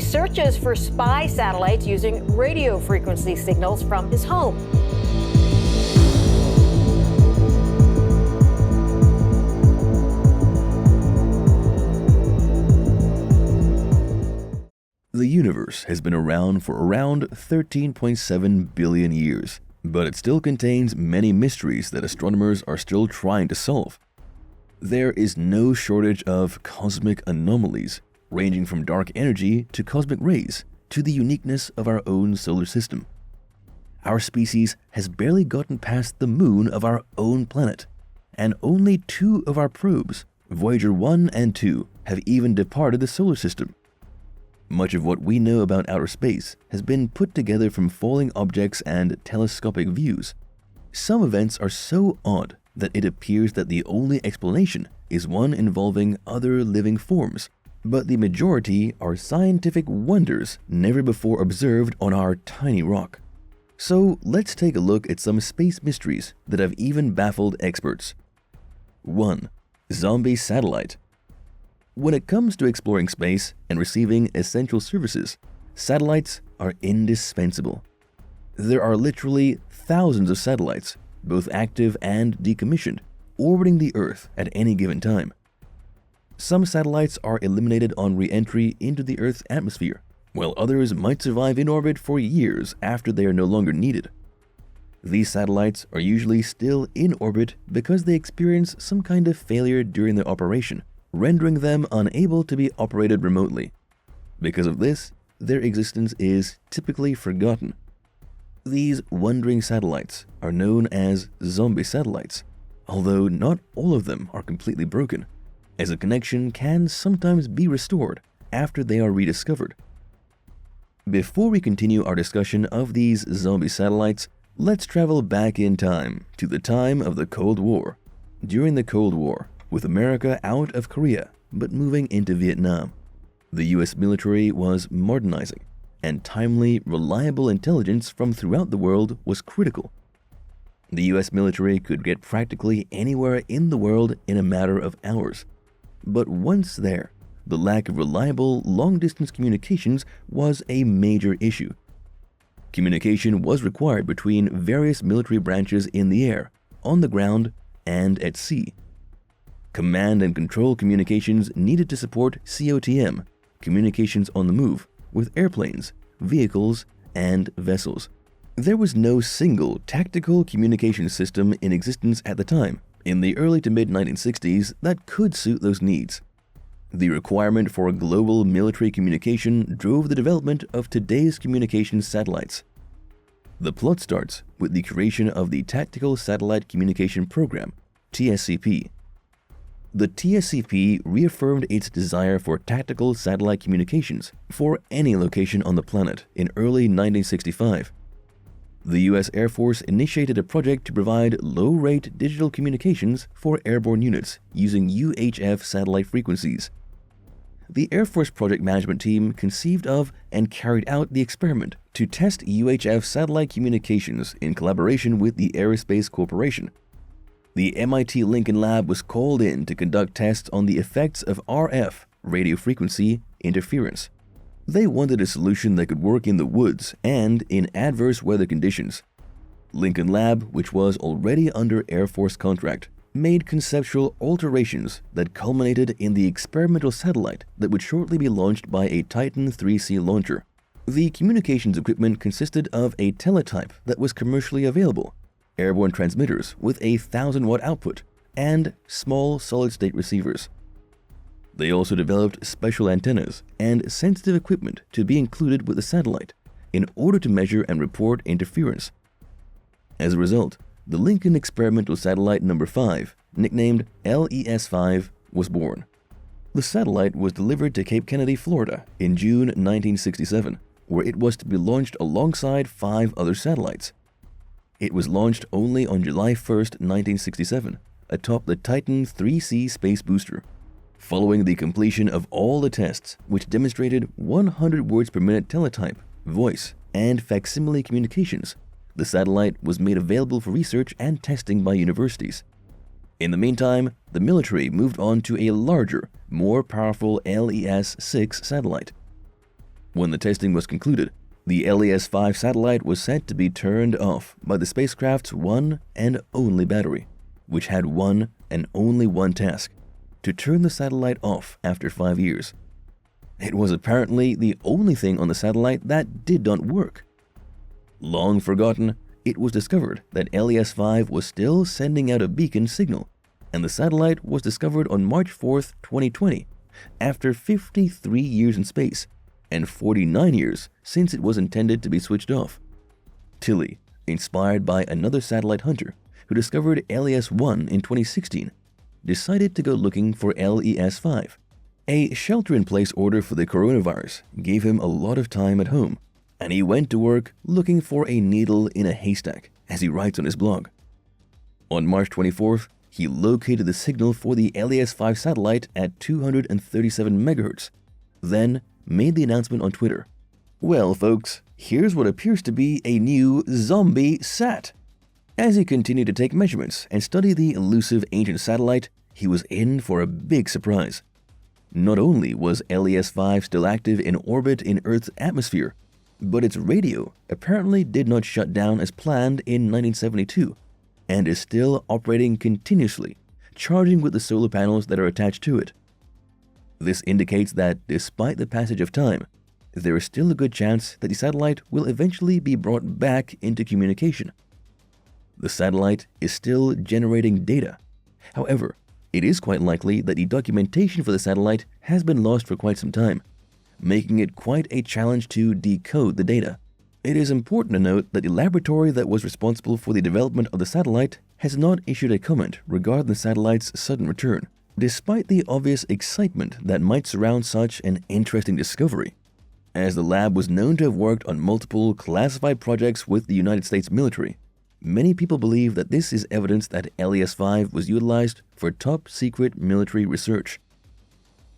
searches for spy satellites using radio frequency signals from his home. The universe has been around for around 13.7 billion years, but it still contains many mysteries that astronomers are still trying to solve. There is no shortage of cosmic anomalies, ranging from dark energy to cosmic rays to the uniqueness of our own solar system. Our species has barely gotten past the moon of our own planet, and only 2 of our probes, Voyager 1 and 2, have even departed the solar system. Much of what we know about outer space has been put together from falling objects and telescopic views. Some events are so odd that it appears that the only explanation is one involving other living forms, but the majority are scientific wonders never before observed on our tiny rock. So let's take a look at some space mysteries that have even baffled experts. 1. Zombie satellite. When it comes to exploring space and receiving essential services, satellites are indispensable. There are literally thousands of satellites, both active and decommissioned, orbiting the Earth at any given time. Some satellites are eliminated on re-entry into the Earth's atmosphere, while others might survive in orbit for years after they are no longer needed. These satellites are usually still in orbit because they experience some kind of failure during their operation, rendering them unable to be operated remotely. Because of this, their existence is typically forgotten. These wandering satellites are known as zombie satellites, although not all of them are completely broken, as a connection can sometimes be restored after they are rediscovered. Before we continue our discussion of these zombie satellites, let's travel back in time to the time of the Cold War. During the Cold War, with America out of Korea but moving into Vietnam, the US military was modernizing, and timely, reliable intelligence from throughout the world was critical. The US military could get practically anywhere in the world in a matter of hours. But once there, the lack of reliable long-distance communications was a major issue. Communication was required between various military branches in the air, on the ground, and at sea. Command and control communications needed to support COTM, communications on the move, with airplanes, vehicles, and vessels. There was no single tactical communication system in existence at the time, in the early to mid-1960s, that could suit those needs. The requirement for global military communication drove the development of today's communication satellites. The plot starts with the creation of the Tactical Satellite Communication Program, TSCP. The TSCP reaffirmed its desire for tactical satellite communications for any location on the planet in early 1965. The U.S. Air Force initiated a project to provide low-rate digital communications for airborne units using UHF satellite frequencies. The Air Force project management team conceived of and carried out the experiment to test UHF satellite communications in collaboration with the Aerospace Corporation. The MIT Lincoln Lab was called in to conduct tests on the effects of RF, radio frequency, interference. They wanted a solution that could work in the woods and in adverse weather conditions. Lincoln Lab, which was already under Air Force contract, made conceptual alterations that culminated in the experimental satellite that would shortly be launched by a Titan 3C launcher. The communications equipment consisted of a teletype that was commercially available, airborne transmitters with a 1,000-watt output, and small solid-state receivers. They also developed special antennas and sensitive equipment to be included with the satellite in order to measure and report interference. As a result, the Lincoln Experimental Satellite No. 5, nicknamed LES-5, was born. The satellite was delivered to Cape Kennedy, Florida in June 1967, where it was to be launched alongside 5 other satellites. It was launched only on July 1, 1967, atop the Titan 3C space booster. Following the completion of all the tests, which demonstrated 100 words per minute teletype, voice, and facsimile communications, the satellite was made available for research and testing by universities. In the meantime, the military moved on to a larger, more powerful LES-6 satellite. When the testing was concluded, the LES-5 satellite was said to be turned off by the spacecraft's one and only battery, which had one and only one task: to turn the satellite off after 5 years. It was apparently the only thing on the satellite that did not work. Long forgotten, it was discovered that LES-5 was still sending out a beacon signal, and the satellite was discovered on March 4th, 2020, after 53 years in space and 49 years since it was intended to be switched off. Tilly, inspired by another satellite hunter who discovered LES-1 in 2016, decided to go looking for LES-5. A shelter-in-place order for the coronavirus gave him a lot of time at home, and he went to work looking for a needle in a haystack, as he writes on his blog. On March 24th, he located the signal for the LES-5 satellite at 237 MHz, then made the announcement on Twitter. Well, folks, here's what appears to be a new zombie sat. As he continued to take measurements and study the elusive ancient satellite, he was in for a big surprise. Not only was LES-5 still active in orbit in Earth's atmosphere, but its radio apparently did not shut down as planned in 1972 and is still operating continuously, charging with the solar panels that are attached to it. This indicates that, despite the passage of time, there is still a good chance that the satellite will eventually be brought back into communication. The satellite is still generating data. However, it is quite likely that the documentation for the satellite has been lost for quite some time, making it quite a challenge to decode the data. It is important to note that the laboratory that was responsible for the development of the satellite has not issued a comment regarding the satellite's sudden return, despite the obvious excitement that might surround such an interesting discovery. As the lab was known to have worked on multiple classified projects with the United States military, many people believe that this is evidence that LES-5 was utilized for top-secret military research.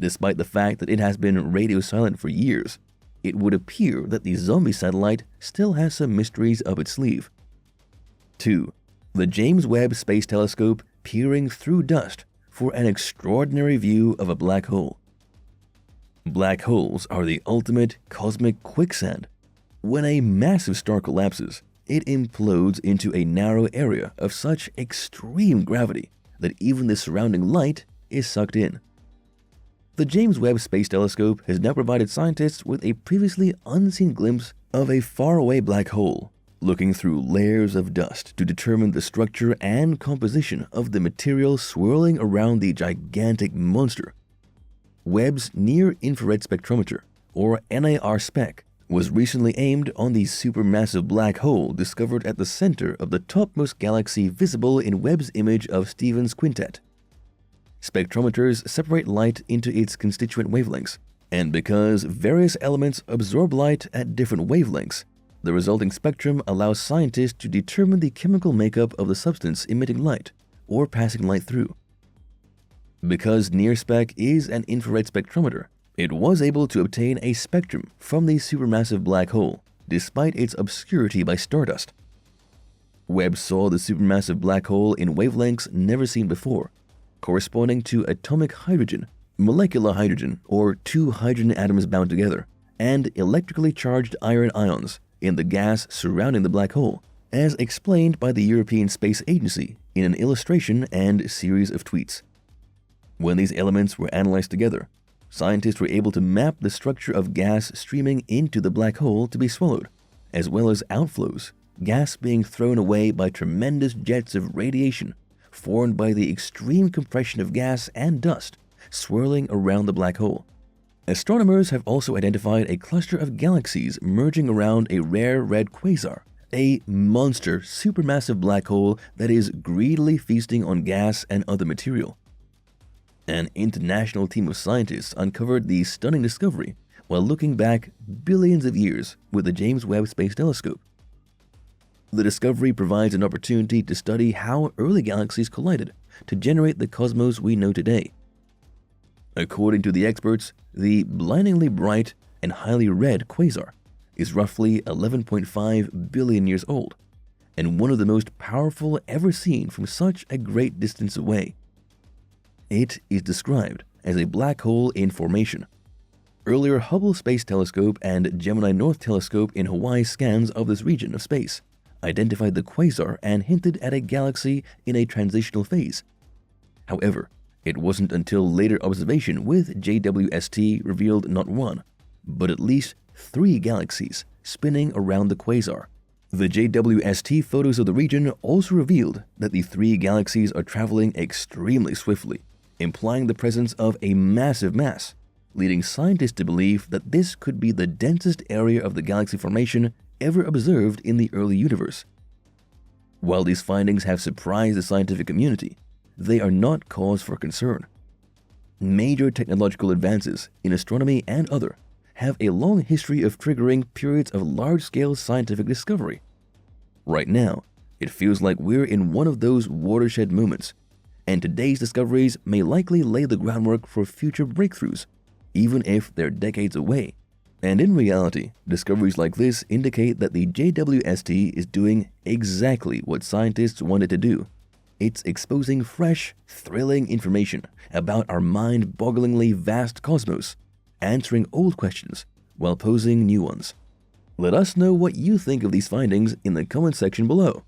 Despite the fact that it has been radio silent for years, it would appear that the zombie satellite still has some mysteries up its sleeve. 2. The James Webb Space Telescope peering through dust for an extraordinary view of a black hole. Black holes are the ultimate cosmic quicksand. When a massive star collapses, it implodes into a narrow area of such extreme gravity that even the surrounding light is sucked in. The James Webb Space Telescope has now provided scientists with a previously unseen glimpse of a faraway black hole, looking through layers of dust to determine the structure and composition of the material swirling around the gigantic monster. Webb's Near-Infrared Spectrometer, or NIR-SPEC, was recently aimed on the supermassive black hole discovered at the center of the topmost galaxy visible in Webb's image of Stephan's quintet. Spectrometers separate light into its constituent wavelengths, and because various elements absorb light at different wavelengths, the resulting spectrum allows scientists to determine the chemical makeup of the substance emitting light or passing light through. Because NIR-SPEC is an infrared spectrometer, it was able to obtain a spectrum from the supermassive black hole, despite its obscurity by stardust. Webb saw the supermassive black hole in wavelengths never seen before, corresponding to atomic hydrogen, molecular hydrogen, or two hydrogen atoms bound together, and electrically charged iron ions in the gas surrounding the black hole, as explained by the European Space Agency in an illustration and series of tweets. When these elements were analyzed together, scientists were able to map the structure of gas streaming into the black hole to be swallowed, as well as outflows, gas being thrown away by tremendous jets of radiation formed by the extreme compression of gas and dust swirling around the black hole. Astronomers have also identified a cluster of galaxies merging around a rare red quasar, a monster supermassive black hole that is greedily feasting on gas and other material. An international team of scientists uncovered the stunning discovery while looking back billions of years with the James Webb Space Telescope. The discovery provides an opportunity to study how early galaxies collided to generate the cosmos we know today. According to the experts, the blindingly bright and highly red quasar is roughly 11.5 billion years old, and one of the most powerful ever seen from such a great distance away. It is described as a black hole in formation. Earlier Hubble Space Telescope and Gemini North Telescope in Hawaii scans of this region of space identified the quasar and hinted at a galaxy in a transitional phase. However, it wasn't until later observation with JWST revealed not one, but at least 3 galaxies spinning around the quasar. The JWST photos of the region also revealed that the 3 galaxies are traveling extremely swiftly, implying the presence of a massive mass, leading scientists to believe that this could be the densest area of the galaxy formation ever observed in the early universe. While these findings have surprised the scientific community, they are not cause for concern. Major technological advances in astronomy and other have a long history of triggering periods of large-scale scientific discovery. Right now, it feels like we're in one of those watershed moments, and today's discoveries may likely lay the groundwork for future breakthroughs, even if they're decades away. And in reality, discoveries like this indicate that the JWST is doing exactly what scientists wanted to do. It's exposing fresh, thrilling information about our mind-bogglingly vast cosmos, answering old questions while posing new ones. Let us know what you think of these findings in the comment section below.